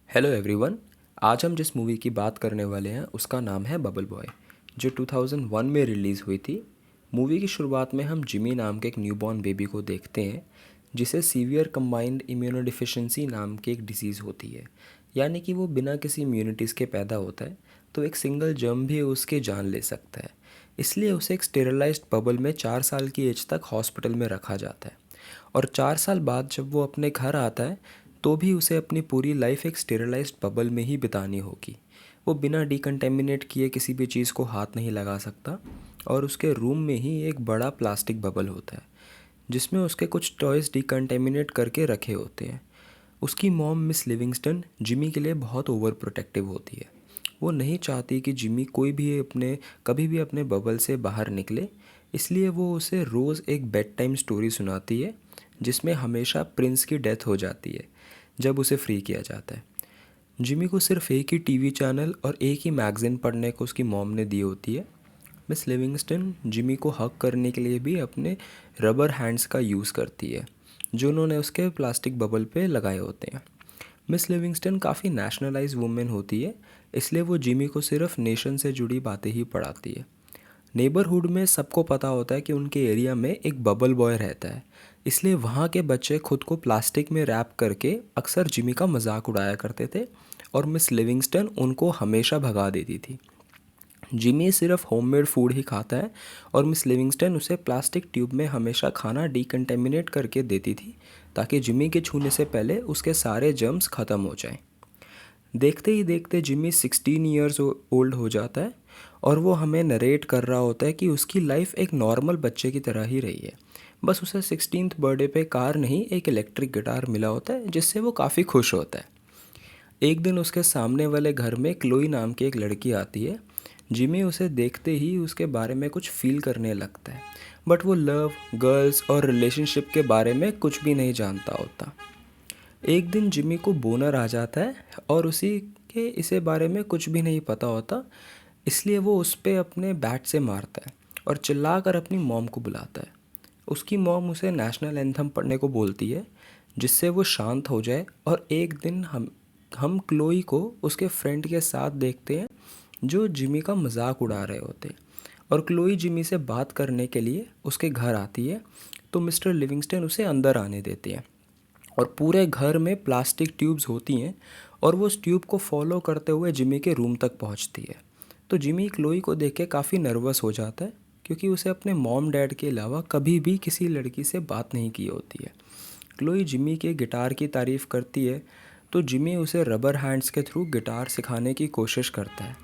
Hello everyone. आज हम जिस मूवी की बात करने वाले हैं उसका नाम है बबल बॉय, जो 2001 में रिलीज़ हुई थी। मूवी की शुरुआत में हम जिमी नाम के एक न्यूबॉर्न बेबी को देखते हैं जिसे सीवियर कंबाइंड इम्यूनोडिफिशिएंसी नाम की एक डिसीज़ होती है। यानी कि वो बिना किसी इम्यूनिटीज़ के पैदा होता है, तो एक सिंगल जर्म भी उसके जान ले सकता है। इसलिए उसे एक स्टेरलाइज्ड बबल में 4 साल की एज तक हॉस्पिटल में रखा जाता है। और 4 साल बाद जब वो अपने घर आता है तो भी उसे अपनी पूरी लाइफ एक स्टेरलाइज्ड बबल में ही बितानी होगी। वो बिना डिकंटेमिनेट किए किसी भी चीज़ को हाथ नहीं लगा सकता। और उसके रूम में ही एक बड़ा प्लास्टिक बबल होता है जिसमें उसके कुछ टॉयज़ डिकंटेमिनेट करके रखे होते हैं। उसकी मॉम मिस लिविंगस्टन जिमी के लिए बहुत ओवर प्रोटेक्टिव होती है। वो नहीं चाहती कि जिमी कभी भी अपने बबल से बाहर निकले। इसलिए वो उसे रोज़ एक बेड टाइम स्टोरी सुनाती है जिसमें हमेशा प्रिंस की डेथ हो जाती है जब उसे फ्री किया जाता है। जिमी को सिर्फ एक ही टीवी चैनल और एक ही मैगज़ीन पढ़ने को उसकी मॉम ने दी होती है। मिस लिविंगस्टन जिमी को हग करने के लिए भी अपने रबर हैंड्स का यूज़ करती है जो उन्होंने उसके प्लास्टिक बबल पे लगाए होते हैं। मिस लिविंगस्टन काफ़ी नेशनलाइज वुमेन होती है, इसलिए वो जिमी को सिर्फ नेशन से जुड़ी बातें ही पढ़ाती है। नेबरहुड में सबको पता होता है कि उनके एरिया में एक बबल बॉय रहता है, इसलिए वहाँ के बच्चे खुद को प्लास्टिक में रैप करके अक्सर जिमी का मजाक उड़ाया करते थे और मिस लिविंगस्टन उनको हमेशा भगा देती थी। जिमी सिर्फ होममेड फूड ही खाता है और मिस लिविंगस्टन उसे प्लास्टिक ट्यूब में हमेशा खाना डिकंटेमिनेट करके देती थी ताकि जिमी के छूने से पहले उसके सारे जर्म्स ख़त्म हो जाएं। देखते ही देखते जिमी 16 ईयर्स ओल्ड हो जाता है और वो हमें नरेट कर रहा होता है कि उसकी लाइफ एक नॉर्मल बच्चे की तरह ही रही है। बस उसे 16th बर्थडे पे कार नहीं, एक इलेक्ट्रिक गिटार मिला होता है जिससे वो काफ़ी खुश होता है। एक दिन उसके सामने वाले घर में क्लोई नाम की एक लड़की आती है। जिमी उसे देखते ही उसके बारे में कुछ फील करने लगता है, बट वो लव, गर्ल्स और रिलेशनशिप के बारे में कुछ भी नहीं जानता होता। एक दिन जिमी को बोनर आ जाता है और उसी के इसे बारे में कुछ भी नहीं पता होता, इसलिए वो उस पे अपने बैट से मारता है और चिल्लाकर अपनी मॉम को बुलाता है। उसकी मॉम उसे नेशनल एंथम पढ़ने को बोलती है जिससे वो शांत हो जाए। और एक दिन हम क्लोई को उसके फ्रेंड के साथ देखते हैं जो जिमी का मजाक उड़ा रहे होते हैं। और क्लोई जिमी से बात करने के लिए उसके घर आती है, तो मिस्टर लिविंगस्टन उसे अंदर आने देते हैं। और पूरे घर में प्लास्टिक ट्यूब्स होती हैं और वो उस ट्यूब को फॉलो करते हुए जिमी के रूम तक पहुंचती है। तो जिमी क्लोई को देख के काफ़ी नर्वस हो जाता है क्योंकि उसे अपने मॉम डैड के अलावा कभी भी किसी लड़की से बात नहीं की होती है। क्लोई जिमी के गिटार की तारीफ़ करती है, तो जिमी उसे रबर हैंड्स के थ्रू गिटार सिखाने की कोशिश करता है।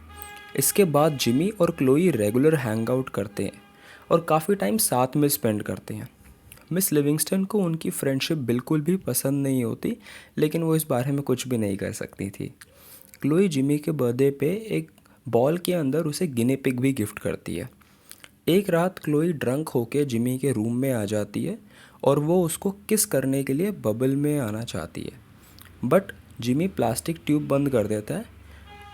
इसके बाद जिमी और क्लोई रेगुलर हैंग आउट करते हैं और काफ़ी टाइम साथ में स्पेंड करते हैं। मिस लिविंगस्टन को उनकी फ्रेंडशिप बिल्कुल भी पसंद नहीं होती, लेकिन वो इस बारे में कुछ भी नहीं कर सकती थी। क्लोई जिमी के बर्थडे पे एक बॉल के अंदर उसे गिने पिग भी गिफ्ट करती है। एक रात क्लोई ड्रंक होके जिमी के रूम में आ जाती है और वो उसको किस करने के लिए बबल में आना चाहती है, बट जिमी प्लास्टिक ट्यूब बंद कर देता है।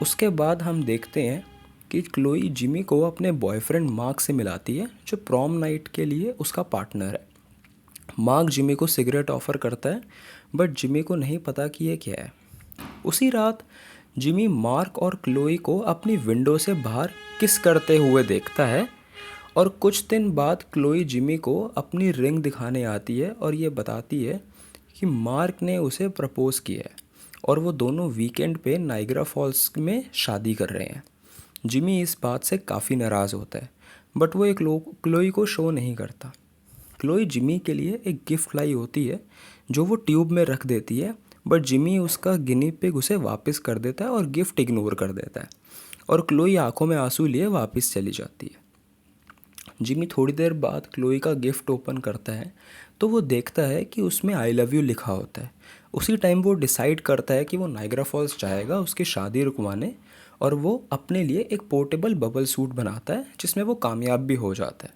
उसके बाद हम देखते हैं कि क्लोई जिमी को अपने बॉयफ्रेंड मार्क से मिलाती है जो प्रॉम नाइट के लिए उसका पार्टनर है। मार्क जिमी को सिगरेट ऑफ़र करता है, बट जिमी को नहीं पता कि ये क्या है। उसी रात जिमी मार्क और क्लोई को अपनी विंडो से बाहर किस करते हुए देखता है। और कुछ दिन बाद क्लोई जिमी को अपनी रिंग दिखाने आती है और ये बताती है कि मार्क ने उसे प्रपोज़ किया है और वो दोनों वीकेंड पे नाइग्रा फॉल्स में शादी कर रहे हैं। जिमी इस बात से काफ़ी नाराज़ होता है, बट वो एक क्लोई को शो नहीं करता। क्लोई जिमी के लिए एक गिफ्ट लाई होती है जो वो ट्यूब में रख देती है, बट जिमी उसका गिनी पिग उसे वापस कर देता है और गिफ्ट इग्नोर कर देता है। और क्लोई आंखों में आंसू लिए वापस चली जाती है। जिमी थोड़ी देर बाद क्लोई का गिफ्ट ओपन करता है तो वो देखता है कि उसमें आई लव यू लिखा होता है। उसी टाइम वो डिसाइड करता है कि वो नाइग्रा फॉल्स जाएगा उसकी शादी रुकवाने, और वो अपने लिए एक पोर्टेबल बबल सूट बनाता है जिसमें वो कामयाब भी हो जाता है।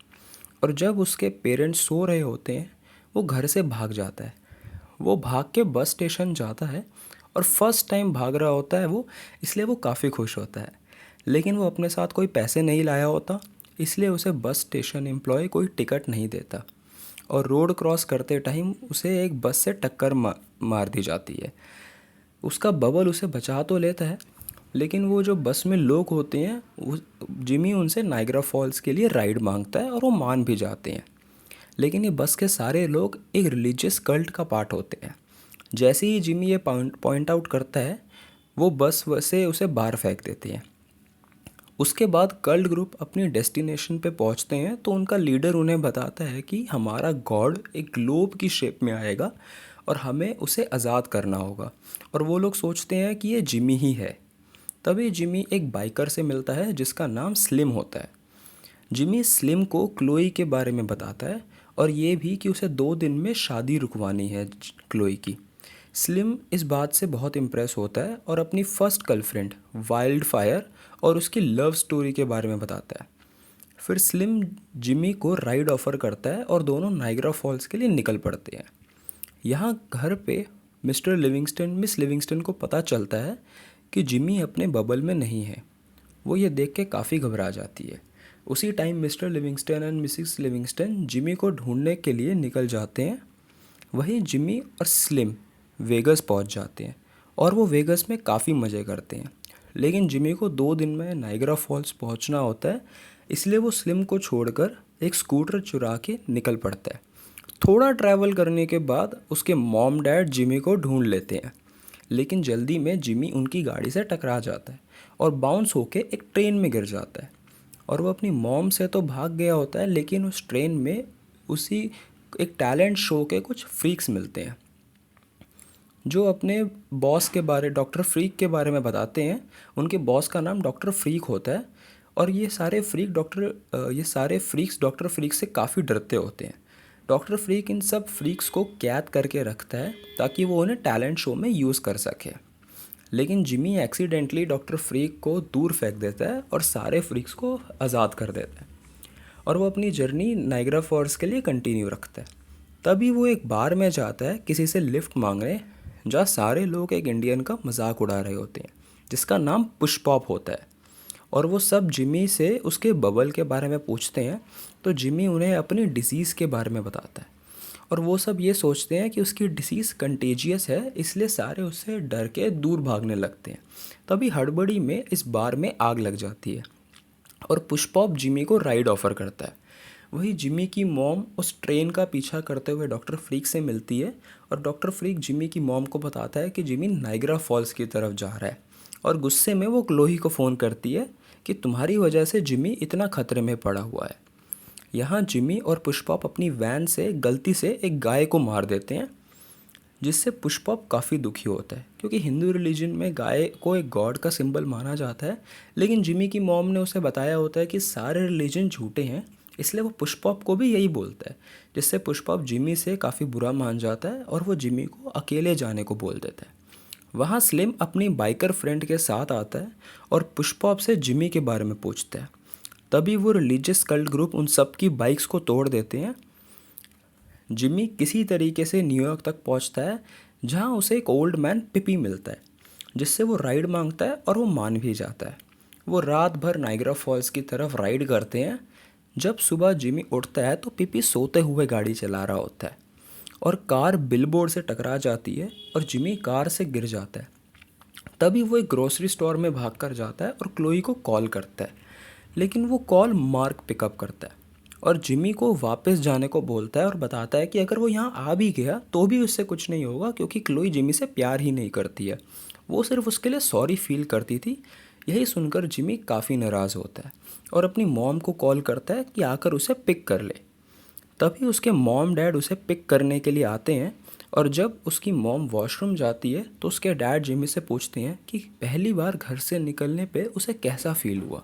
और जब उसके पेरेंट्स सो रहे होते हैं वो घर से भाग जाता है। वो भाग के बस स्टेशन जाता है और फर्स्ट टाइम भाग रहा होता है वो, इसलिए वो काफ़ी खुश होता है। लेकिन वो अपने साथ कोई पैसे नहीं लाया होता, इसलिए उसे बस स्टेशन एम्प्लॉय कोई टिकट नहीं देता। और रोड क्रॉस करते टाइम उसे एक बस से टक्कर मार दी जाती है। उसका बबल उसे बचा तो लेता है, लेकिन वो जो बस में लोग होते हैं वो जिमी उनसे नाइग्रा फॉल्स के लिए राइड मांगता है और वो मान भी जाते हैं। लेकिन ये बस के सारे लोग एक रिलीजियस कल्ट का पार्ट होते हैं। जैसे ही जिमी ये पॉइंट आउट करता है, वो बस से उसे बाहर फेंक देते हैं। उसके बाद कल्ट ग्रुप अपनी डेस्टिनेशन पे पहुंचते हैं तो उनका लीडर उन्हें बताता है कि हमारा गॉड एक ग्लोब की शेप में आएगा और हमें उसे आज़ाद करना होगा। और वो लोग सोचते हैं कि ये जिमी ही है। तभी जिमी एक बाइकर से मिलता है जिसका नाम स्लिम होता है। जिमी स्लिम को क्लोई के बारे में बताता है और ये भी कि उसे 2 दिन में शादी रुकवानी है क्लोई की। स्लिम इस बात से बहुत इम्प्रेस होता है और अपनी फर्स्ट गर्लफ्रेंड वाइल्ड फायर और उसकी लव स्टोरी के बारे में बताता है। फिर स्लिम जिमी को राइड ऑफर करता है और दोनों नाइग्रा फॉल्स के लिए निकल पड़ते हैं। यहाँ घर पे मिस लिविंगस्टन को पता चलता है कि जिमी अपने बबल में नहीं है। वो ये देख के काफ़ी घबरा जाती है। उसी time mister Livingstone and Mrs Livingstone Jimmy को ढूंढने के लिए निकल जाते हैं। वहीं जिमी और स्लिम वेगस पहुंच जाते हैं और वो वेगस में काफ़ी मज़े करते हैं। लेकिन जिमी को 2 दिन में नाइग्रा फॉल्स पहुंचना होता है, इसलिए वो स्लिम को छोड़कर एक स्कूटर चुरा के निकल पड़ता है। थोड़ा ट्रैवल करने के बाद उसके मॉम डैड जिमी को ढूंढ लेते हैं, लेकिन जल्दी में जिमी उनकी गाड़ी से टकरा जाता है और बाउंस होके एक ट्रेन में गिर जाता है। और वो अपनी मॉम से तो भाग गया होता है, लेकिन उस ट्रेन में उसी एक टैलेंट शो के कुछ फ्रीक्स मिलते हैं जो अपने बॉस के बारे डॉक्टर फ्रीक के बारे में बताते हैं। उनके बॉस का नाम डॉक्टर फ्रीक होता है और ये सारे फ्रीक्स डॉक्टर फ्रीक से काफ़ी डरते होते हैं। डॉक्टर फ्रीक इन सब फ्रीक्स को कैद करके रखता है ताकि वो उन्हें टैलेंट शो में यूज़ कर सके। लेकिन जिमी एक्सीडेंटली डॉक्टर फ्रीक को दूर फेंक देता है और सारे फ्रीक्स को आज़ाद कर देता है और वो अपनी जर्नी नाइग्रा फॉल्स के लिए कंटिन्यू रखता है। तभी वो एक बार में जाता है किसी से लिफ्ट मांगने, जहाँ सारे लोग एक इंडियन का मजाक उड़ा रहे होते हैं जिसका नाम पुष्पॉप होता है। और वो सब जिमी से उसके बबल के बारे में पूछते हैं तो जिमी उन्हें अपनी डिसीज़ के बारे में बताता है और वो सब ये सोचते हैं कि उसकी डिसीज़ कंटेजियस है, इसलिए सारे उससे डर के दूर भागने लगते हैं। तभी हड़बड़ी में इस बार में आग लग जाती है और पुष्पॉप जिमी को राइड ऑफर करता है। वही जिमी की मॉम उस ट्रेन का पीछा करते हुए डॉक्टर फ्रीक से मिलती है और डॉक्टर फ्रीक जिमी की मॉम को बताता है कि जिमी नाइग्रा फॉल्स की तरफ जा रहा है और गुस्से में वो क्लोई को फ़ोन करती है कि तुम्हारी वजह से जिमी इतना खतरे में पड़ा हुआ है। यहाँ जिमी और पुष्पॉप अपनी वैन से गलती से एक गाय को मार देते हैं, जिससे पुष्पॉप काफ़ी दुखी होता है क्योंकि हिंदू रिलीजन में गाय को एक गॉड का सिंबल माना जाता है। लेकिन जिमी की मॉम ने उसे बताया होता है कि सारे रिलीजन झूठे हैं, इसलिए वो पुष्पॉप को भी यही बोलता है, जिससे पुष्पॉप जिमी से काफ़ी बुरा मान जाता है और वो जिमी को अकेले जाने को बोल देता है। वहाँ स्लिम अपनी बाइकर फ्रेंड के साथ आता है और पुष्पॉप से जिमी के बारे में पूछता है। तभी वो रिलीजियस कल्ट ग्रुप उन सब की बाइक्स को तोड़ देते हैं। जिमी किसी तरीके से न्यूयॉर्क तक पहुंचता है जहां उसे एक ओल्ड मैन पिपी मिलता है, जिससे वो राइड मांगता है और वो मान भी जाता है। वो रात भर नाइग्रा फॉल्स की तरफ राइड करते हैं। जब सुबह जिमी उठता है तो पिपी सोते हुए गाड़ी चला रहा होता है और कार बिलबोर्ड से टकरा जाती है और जिमी कार से गिर जाता है। तभी वो एक ग्रोसरी स्टोर में भाग कर जाता है और क्लोई को कॉल करता है, लेकिन वो कॉल मार्क पिकअप करता है और जिमी को वापस जाने को बोलता है और बताता है कि अगर वो यहाँ आ भी गया तो भी उससे कुछ नहीं होगा क्योंकि क्लोई जिमी से प्यार ही नहीं करती है, वो सिर्फ उसके लिए सॉरी फील करती थी। यही सुनकर जिमी काफ़ी नाराज़ होता है और अपनी मॉम को कॉल करता है कि आकर उसे पिक कर ले। तभी उसके मॉम डैड उसे पिक करने के लिए आते हैं और जब उसकी मॉम वॉशरूम जाती है तो उसके डैड जिमी से पूछते हैं कि पहली बार घर से निकलने पे उसे कैसा फील हुआ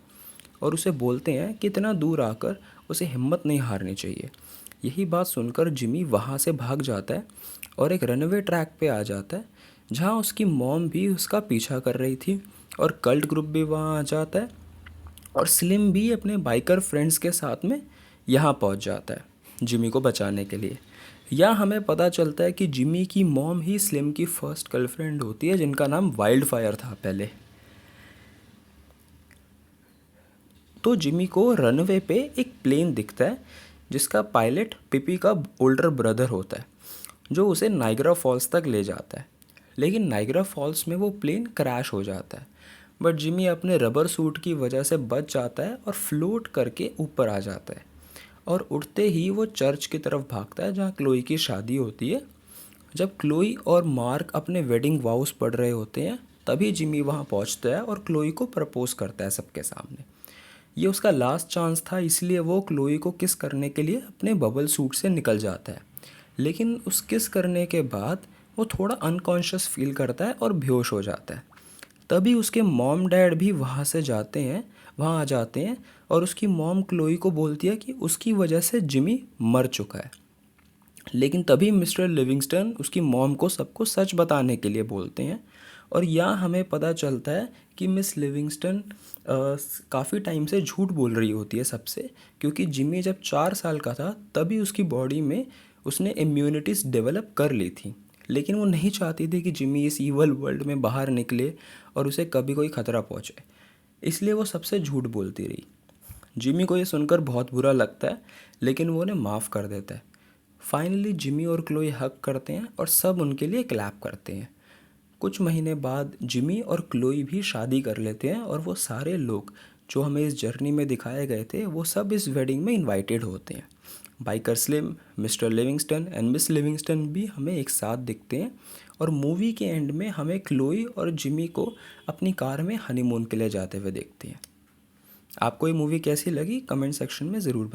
और उसे बोलते हैं कि इतना दूर आकर उसे हिम्मत नहीं हारनी चाहिए। यही बात सुनकर जिमी वहाँ से भाग जाता है और एक रनवे ट्रैक पे आ जाता है जहाँ उसकी मॉम भी उसका पीछा कर रही थी और कल्ट ग्रुप भी वहाँ आ जाता है और स्लिम भी अपने बाइकर फ्रेंड्स के साथ में यहाँ पहुँच जाता है जिमी को बचाने के लिए। यहाँ हमें पता चलता है कि जिमी की मॉम ही स्लिम की फर्स्ट गर्लफ्रेंड होती है जिनका नाम वाइल्ड फायर था पहले। तो जिमी को रनवे पे एक प्लेन दिखता है जिसका पायलट पिपी का ओल्डर ब्रदर होता है जो उसे नाइग्रा फॉल्स तक ले जाता है। लेकिन नाइग्रा फॉल्स में वो प्लेन क्रैश हो जाता है। बट जिमी अपने रबर सूट की वजह से बच जाता है और फ्लोट करके ऊपर आ जाता है, और उड़ते ही वो चर्च की तरफ भागता है जहाँ क्लोई की शादी होती है। जब क्लोई और मार्क अपने वेडिंग वाउस पढ़ रहे होते हैं तभी जिमी वहाँ पहुँचता है और क्लोई को प्रपोज करता है सबके सामने। ये उसका लास्ट चांस था, इसलिए वो क्लोई को किस करने के लिए अपने बबल सूट से निकल जाता है। लेकिन उस किस करने के बाद वो थोड़ा अनकॉन्शियस फील करता है और बेहोश हो जाता है। तभी उसके मॉम डैड भी वहाँ आ जाते हैं और उसकी मॉम क्लोई को बोलती है कि उसकी वजह से जिमी मर चुका है। लेकिन तभी मिस्टर लिविंगस्टन उसकी मॉम को सबको सच बताने के लिए बोलते हैं, और यहाँ हमें पता चलता है कि मिस लिविंगस्टन काफ़ी टाइम से झूठ बोल रही होती है सबसे, क्योंकि जिमी जब 4 साल का था तभी उसकी बॉडी में उसने इम्यूनिटीज़ डेवलप कर ली थी। लेकिन वो नहीं चाहती थी कि जिमी इस ईवल वर्ल्ड में बाहर निकले और उसे कभी कोई ख़तरा पहुँचे, इसलिए वो सबसे झूठ बोलती रही। जिमी को ये सुनकर बहुत बुरा लगता है, लेकिन वो उन्हें माफ़ कर देता है। फाइनली जिमी और क्लोई हग करते हैं और सब उनके लिए क्लैप करते हैं। कुछ महीने बाद जिमी और क्लोई भी शादी कर लेते हैं, और वो सारे लोग जो हमें इस जर्नी में दिखाए गए थे वो सब इस वेडिंग में इनवाइटेड होते हैं। Biker slim, mister Livingstone and miss Livingstone भी हमें एक साथ दिखते हैं, और मूवी के एंड में हमें क्लोई और जिमी को अपनी कार में हनीमून के लिए जाते हुए देखते हैं। आपको ये मूवी कैसी लगी कमेंट सेक्शन में ज़रूर